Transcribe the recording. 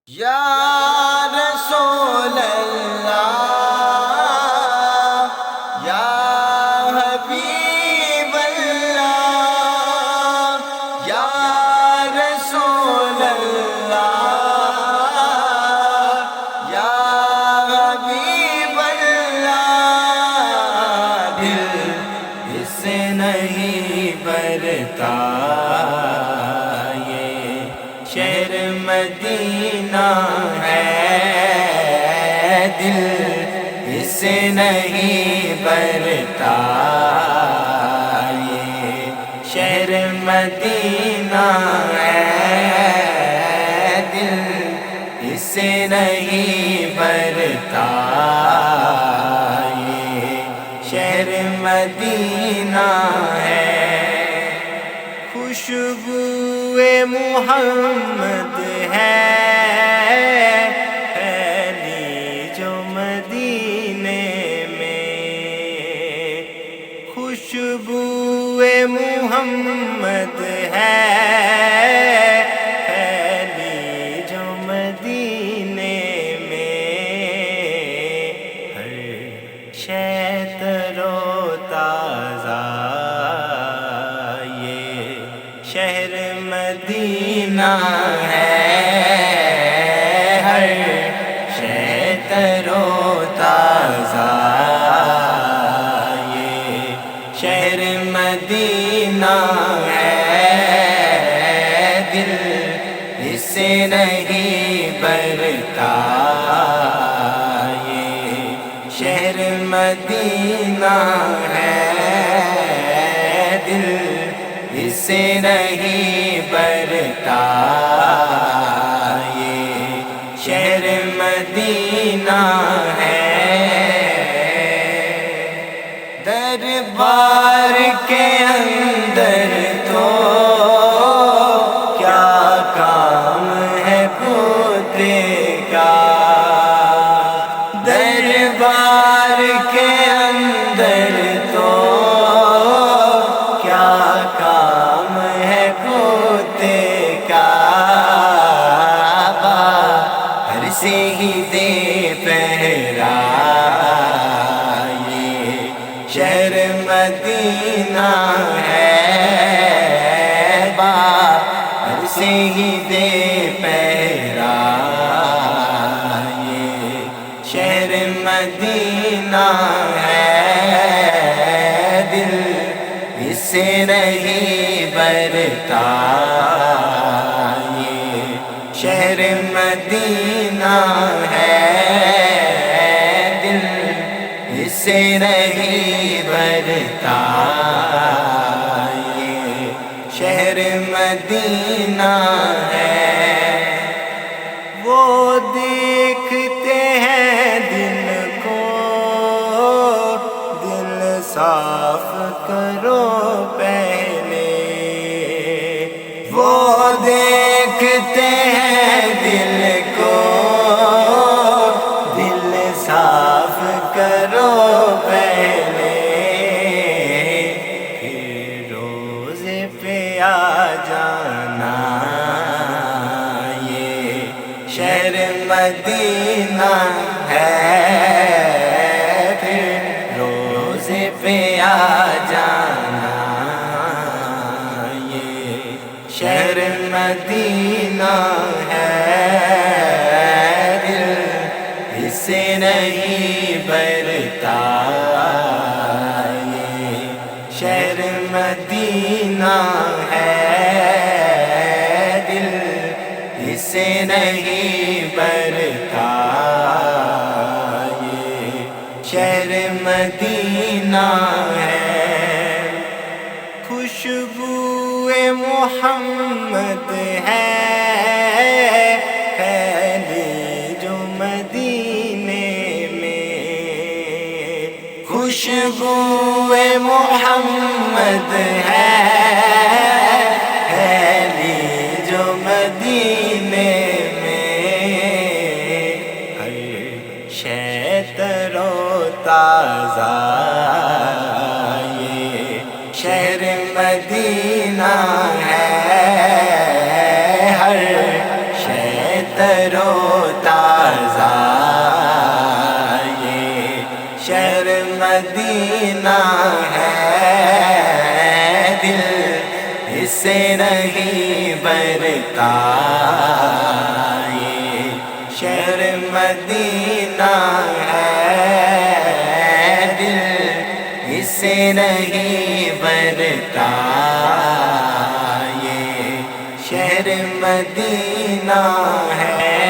یا رسول اللہ، یا حبیب اللہ، یا رسول اللہ، یا حبیب اللہ، دل اس سے نہیں برتا، شہر مدینہ ہے، دل اس سے نہیں برتا، یہ شہر مدینہ ہے، دل اس سے نہیں برتا، یہ شہر مدینہ ہے۔ خوشبو محمد ہے پھیلی جو مدینے میں، خوشبو محمد ہے پھیلی جو مدینے میں، ہر شے ترو تازہ شہر مدینہ ہے، ہر شے ترو تازہ یہ شہر مدینہ ہے، دل اس سے نہیں برتا، یہ شہر مدینہ ہے، دل اس سے نہیں برتا، یہ شہر مدینہ ہے۔ دربار کے اندر تو کیا کام ہے پوتے کا، دربار کے اندر تو کام ہے پوتے کا، باہر سے ہی دے پہرا، یہ شہر مدینہ ہے، باہر سے ہی دے پہرا، یہ شہر مدینہ ہے، دل اس سے نہیں برتا، یہ شہر مدینہ ہے، دل اس سے نہیں برتا، یہ شہر مدینہ ہے۔ وہ دیکھتے ہیں دل کو، دل صاف کرو پہلے، وہ دیکھتے ہیں دل کو، دل صاف کرو پہلے، پھر روزے پہ آ جانا، یہ شہر مدینہ ہے، پھر روزے پہ آ جانا، یہ شہر مدینہ ہے، دل اس سے نہیں برتا، یہ شہر مدینہ ہے، دل اس سے نہیں برتا، یہ شہر مدینہ ہے۔ خوشبو محمد ہے پھیلی جو مدینے میں، خوشبو محمد ہے پھیلی جو مدینے میں، ہر شے ترو تازہ یہ شہر مدینہ ہے، ہر شے ترو و تازہ یہ شہر مدینہ ہے، دل اس سے نہیں برتا، یہ شہر مدینہ ہے، دل اس سے نہیں برتا، یہ شہر مدینہ ہے۔